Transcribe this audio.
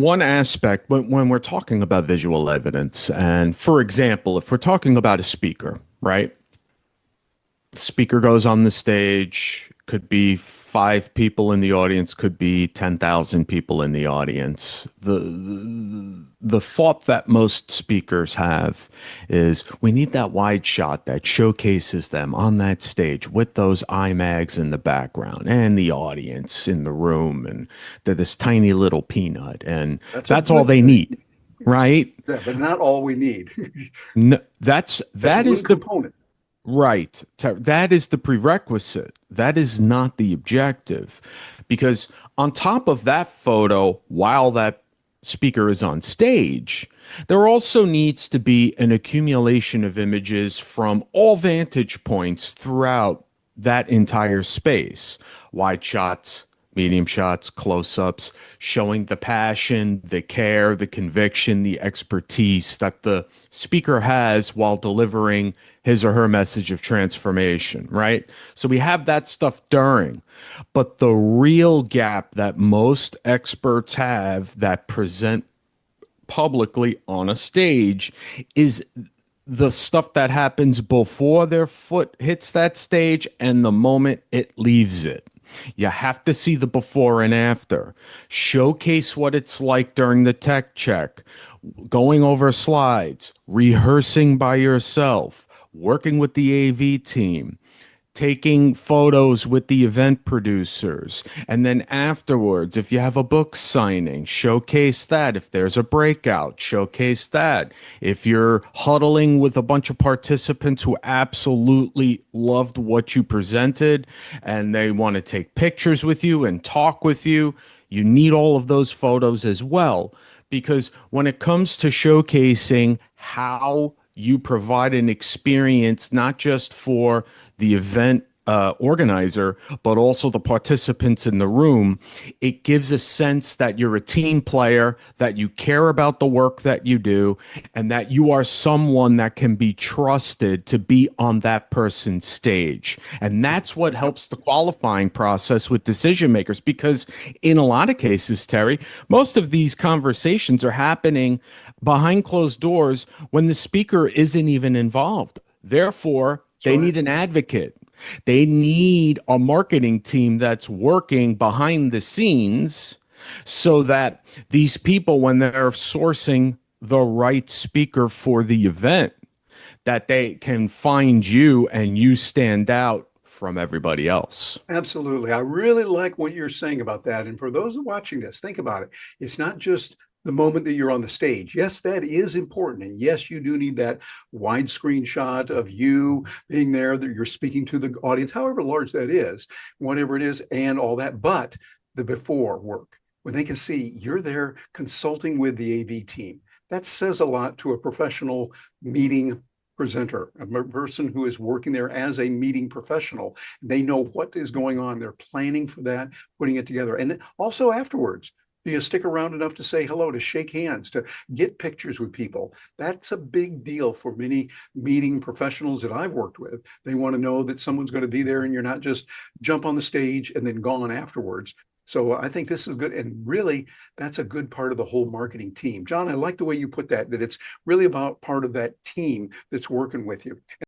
One aspect when we're talking about visual evidence, and for example, if we're talking about a speaker, right? Speaker goes on the stage, could be five people in the audience, could be 10,000 people in the audience. The thought that most speakers have is we need that wide shot that showcases them on that stage with those IMAGs in the background and the audience in the room, and they're this tiny little peanut, and That's a that's all good they thing. need, right? Yeah, but not all we need. No, That's that one is the component. right. That is the prerequisite. That is not the objective. Because on top of that photo, while that speaker is on stage, there also needs to be an accumulation of images from all vantage points throughout that entire space. Wide shots, medium shots, close ups, showing the passion, the care, the conviction, the expertise that the speaker has while delivering his or her message of transformation, right? So we have that stuff during. But the real gap that most experts have that present publicly on a stage is the stuff that happens before their foot hits that stage and the moment it leaves it. You have to see the before and after. Showcase what it's like during the tech check, going over slides, rehearsing by yourself, working with the AV team, taking photos with the event producers. And then afterwards, if you have a book signing, showcase that. If there's a breakout, showcase that. If you're huddling with a bunch of participants who absolutely loved what you presented and they want to take pictures with you and talk with you, you need all of those photos as well. Because when it comes to showcasing how you provide an experience, not just for the event organizer, but also the participants in the room, it gives a sense that you're a team player, that you care about the work that you do, and that you are someone that can be trusted to be on that person's stage. And that's what Yep. helps the qualifying process with decision makers, because in a lot of cases, Terry, most of these conversations are happening behind closed doors when the speaker isn't even involved. Therefore, That's they right. need an advocate. They need a marketing team that's working behind the scenes so that these people, when they're sourcing the right speaker for the event, that they can find you and you stand out from everybody else. Absolutely. I really like what you're saying about that. And for those watching this, think about it. It's not just the moment that you're on the stage. Yes, that is important. And yes, you do need that widescreen shot of you being there, that you're speaking to the audience, however large that is, whatever it is, and all that. But the before work, when they can see you're there consulting with the AV team, that says a lot to a professional meeting presenter, a person who is working there as a meeting professional. They know what is going on. They're planning for that, putting it together. And also afterwards, do you stick around enough to say hello, to shake hands, to get pictures with people? That's a big deal for many meeting professionals that I've worked with. They want to know that someone's going to be there and you're not just jump on the stage and then gone afterwards. So I think this is good. And really, that's a good part of the whole marketing team. John, I like the way you put that, that it's really about part of that team that's working with you.